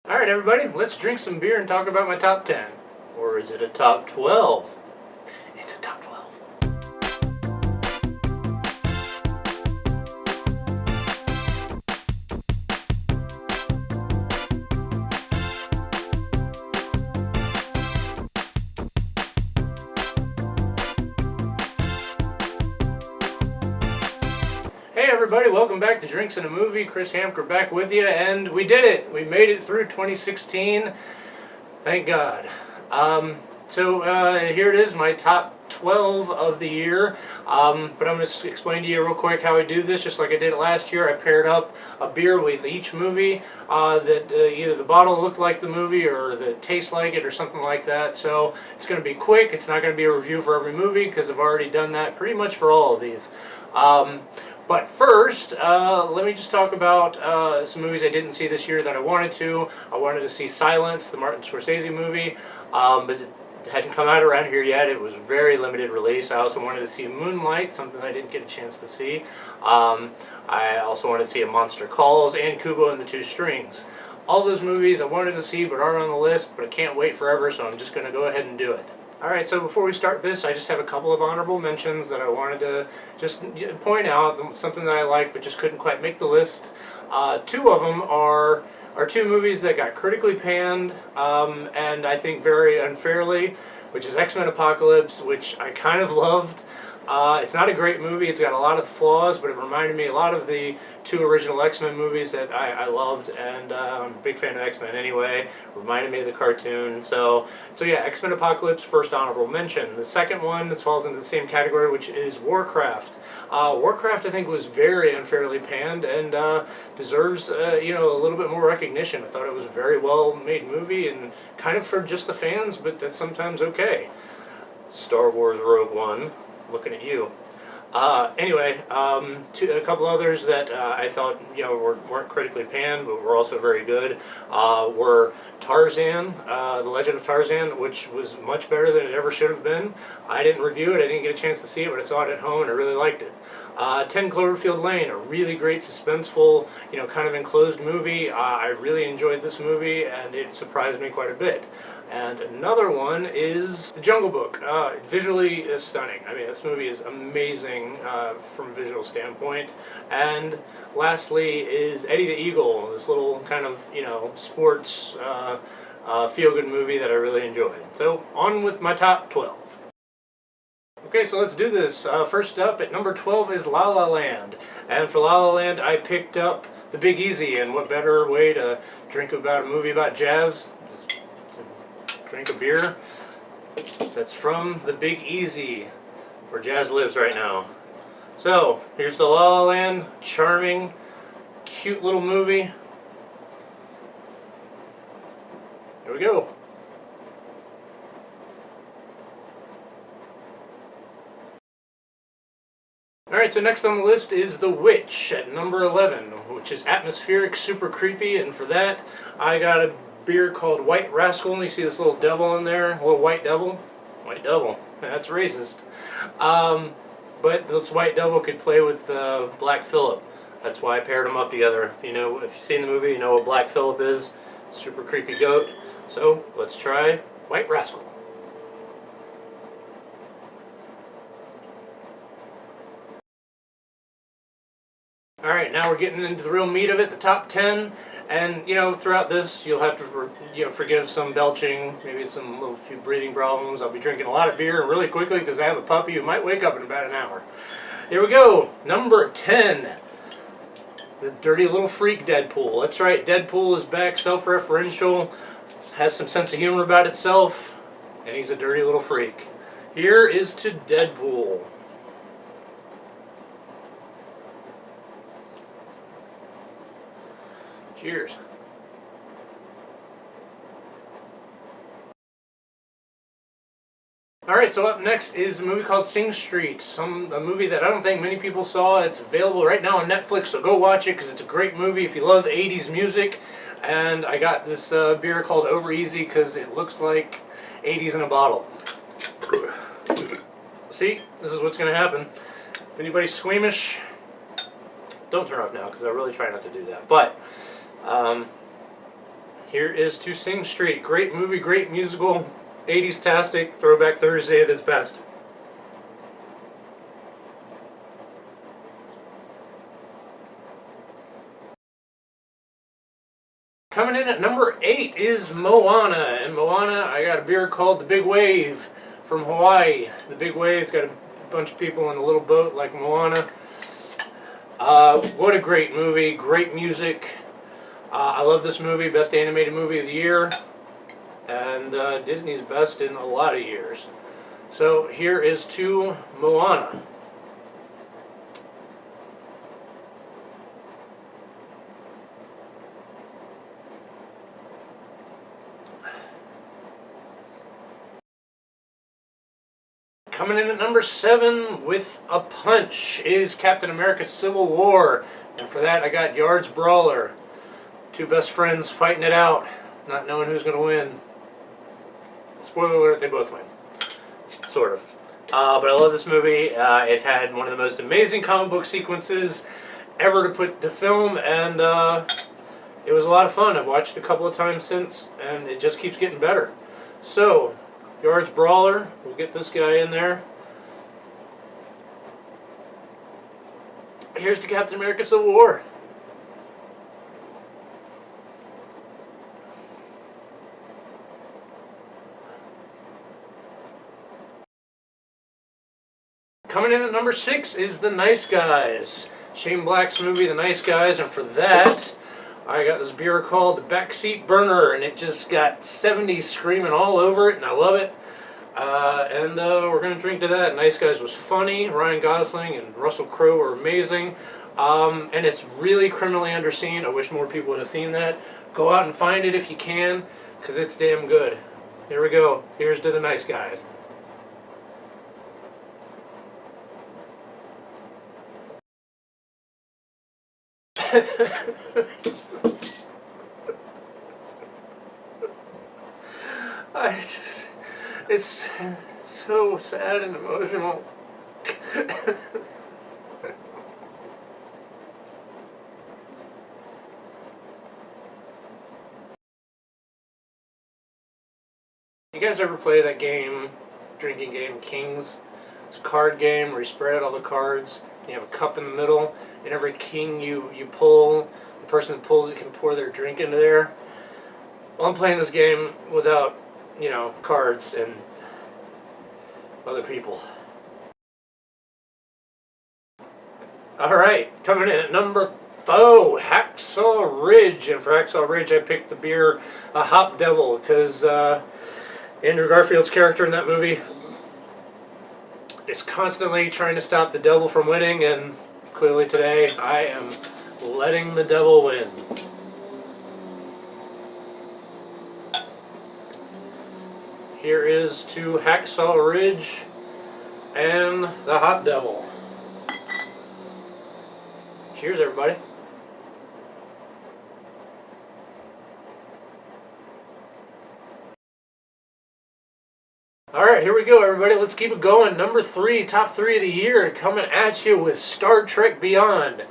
Alright everybody, let's drink some beer and talk about my top 10. Or is it a top 12? It's a top 12. Hey everybody, welcome back to Drinks and a Movie. Chris Hamker back with you, and we did it! We made it through 2016. Thank God. Here it is, my top 12 of the year. But I'm going to explain to you real quick how I do this, just like I did last year. I paired up a beer with each movie that either the bottle looked like the movie or that tastes like it or something like that. So it's going to be quick. It's not going to be a review for every movie because I've already done that pretty much for all of these. But first, let me just talk about some movies I didn't see this year that I wanted to. I wanted to see Silence, the Martin Scorsese movie, but it hadn't come out around here yet. It was a very limited release. I also wanted to see Moonlight, something I didn't get a chance to see. I also wanted to see A Monster Calls and Kubo and the Two Strings. All those movies I wanted to see but aren't on the list, but I can't wait forever, so I'm just going to go ahead and do it. Alright, so before we start this, I just have a couple of honorable mentions that I wanted to just point out, something that I like but just couldn't quite make the list. Two of them are two movies that got critically panned, and I think very unfairly, which is X-Men Apocalypse, which I kind of loved. It's not a great movie, it's got a lot of flaws, but it reminded me a lot of the two original X-Men movies that I loved, and I'm a big fan of X-Men anyway. Reminded me of the cartoon, so yeah, X-Men Apocalypse, first honorable mention. The second one, this falls into the same category, which is Warcraft. Warcraft, I think, was very unfairly panned and deserves a little bit more recognition. I thought it was a very well-made movie and kind of for just the fans, but that's sometimes okay. Star Wars Rogue One. Looking at you. Anyway, a couple others that I thought weren't critically panned, but were also very good, were Tarzan, The Legend of Tarzan, which was much better than it ever should have been. I didn't review it, I didn't get a chance to see it, but I saw it at home and I really liked it. 10 Cloverfield Lane, a really great suspenseful, kind of enclosed movie. I really enjoyed this movie and it surprised me quite a bit. And another one is The Jungle Book. Visually stunning. I mean, this movie is amazing from a visual standpoint. And lastly is Eddie the Eagle, this little kind of, sports feel-good movie that I really enjoyed. So, on with my top 12. Okay, so let's do this. First up at number 12 is La La Land. And for La La Land, I picked up The Big Easy, and what better way to drink about a movie about jazz? Drink a beer that's from The Big Easy, where jazz lives right now. So, here's the La La Land, charming, cute little movie. Here we go. Alright, so next on the list is The Witch at number 11, which is atmospheric, super creepy, and for that I got a beer called White Rascal, and you see this little devil in there, a little white devil. White devil, that's racist. But this white devil could play with Black Phillip. That's why I paired them up together. If you've seen the movie, you know what Black Phillip is. Super creepy goat. So let's try White Rascal. Alright, now we're getting into the real meat of it, the top 10. And, throughout this, you'll have to, forgive some belching, maybe some little few breathing problems. I'll be drinking a lot of beer really quickly because I have a puppy who might wake up in about an hour. Here we go. Number 10. The Dirty Little Freak Deadpool. That's right, Deadpool is back, self-referential, has some sense of humor about itself, and he's a dirty little freak. Here is to Deadpool. Cheers. Alright, so up next is a movie called Sing Street, a movie that I don't think many people saw. It's available right now on Netflix, so go watch it because it's a great movie if you love 80s music. And I got this beer called Over Easy because it looks like 80s in a bottle. See, this is what's going to happen. If anybody's squeamish, don't turn off now because I really try not to do that. But Here is To Sing Street. Great movie, great musical, 80s-tastic, throwback Thursday at its best. Coming in at number 8 is Moana. And Moana, I got a beer called the Big Wave from Hawaii. The Big Wave's got a bunch of people in a little boat like Moana. What a great movie, great music. I love this movie, best animated movie of the year. And Disney's best in a lot of years. So here is to Moana. Coming in at number 7 with a punch is Captain America Civil War. And for that I got Yard's Brawler. Two best friends fighting it out, not knowing who's going to win. Spoiler alert, they both win. Sort of. But I love this movie. It had one of the most amazing comic book sequences ever to put to film, and it was a lot of fun. I've watched it a couple of times since, and it just keeps getting better. So, Yard's Brawler, we'll get this guy in there. Here's to Captain America Civil War. Coming in at number 6 is The Nice Guys. Shane Black's movie, The Nice Guys, and for that, I got this beer called the Backseat Burner, and it just got 70s screaming all over it, and I love it. And we're going to drink to that. Nice Guys was funny. Ryan Gosling and Russell Crowe were amazing. And it's really criminally underseen. I wish more people would have seen that. Go out and find it if you can, because it's damn good. Here we go. Here's to The Nice Guys. It's so sad and emotional. You guys ever play that game, drinking game, Kings? It's a card game where you spread out all the cards, and you have a cup in the middle, and every king you pull, the person that pulls it can pour their drink into there. Well, I'm playing this game without, cards and other people. Alright, coming in at number 4, Hacksaw Ridge. And for Hacksaw Ridge, I picked the beer Hop Devil, because Andrew Garfield's character in that movie is constantly trying to stop the devil from winning, and clearly today I am letting the devil win. Here is to Hacksaw Ridge and the Hop Devil. Cheers, everybody. Alright, here we go, everybody. Let's keep it going. Number 3, top 3 of the year, coming at you with Star Trek Beyond.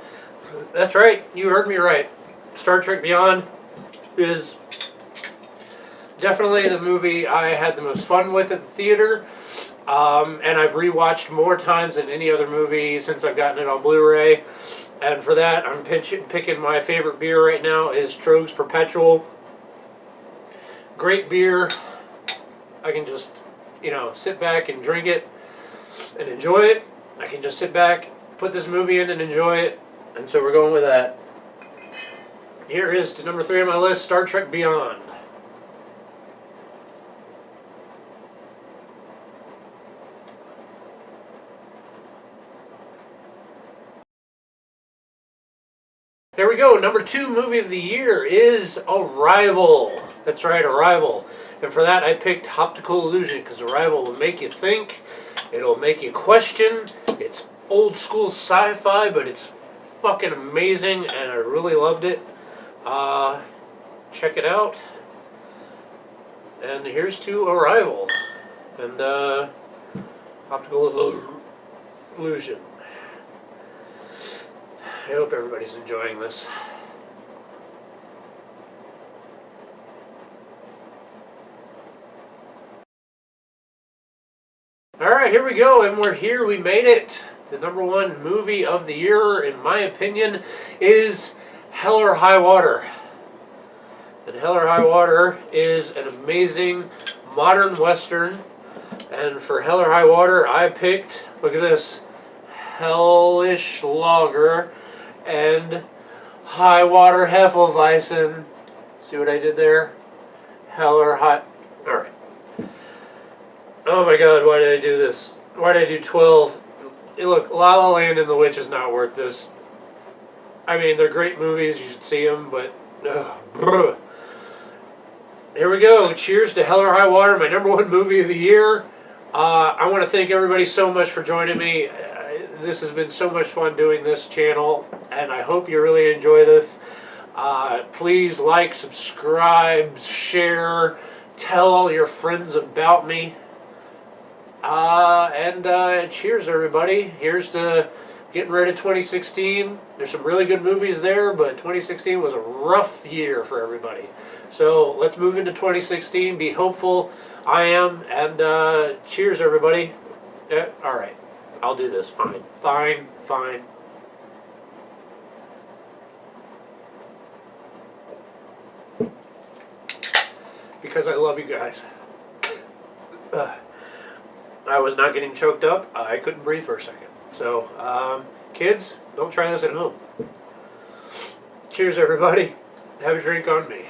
That's right, you heard me right. Star Trek Beyond is definitely the movie I had the most fun with at the theater. And I've rewatched more times than any other movie since I've gotten it on Blu-ray. And for that, I'm picking my favorite beer right now is Troegs Perpetual. Great beer. I can just, sit back and drink it and enjoy it. I can just sit back, put this movie in and enjoy it. And so we're going with that. Here is to number 3 on my list, Star Trek Beyond. There we go. Number 2 movie of the year is Arrival. That's right, Arrival. And for that, I picked Optical Illusion, because Arrival will make you think. It'll make you question. It's old school sci-fi, but it's fucking amazing, and I really loved it. Check it out. And here's to Arrival. And Optical Illusion. I hope everybody's enjoying this. Alright, here we go, and we're here. We made it. The #1 movie of the year, in my opinion, is Hell or High Water. And Hell or High Water is an amazing modern western. And for Hell or High Water, I picked, look at this, Hellish Lager and High Water Hefeweizen. See what I did there? Hell or High... Alright. Oh my god, why did I do this? Why did I do 12? Hey, look, La La Land and The Witch is not worth this. I mean, they're great movies, you should see them, but... Here we go. Cheers to Hell or High Water, my #1 movie of the year. I want to thank everybody so much for joining me. This has been so much fun doing this channel, and I hope you really enjoy this. Please like, subscribe, share, tell all your friends about me. Cheers, everybody. Here's to getting ready to 2016. There's some really good movies there, but 2016 was a rough year for everybody. So let's move into 2016. Be hopeful. I am. And cheers, everybody. All right. I'll do this. Fine. Fine. Fine. Because I love you guys. I was not getting choked up. I couldn't breathe for a second. So, kids, don't try this at home. Cheers, everybody. Have a drink on me.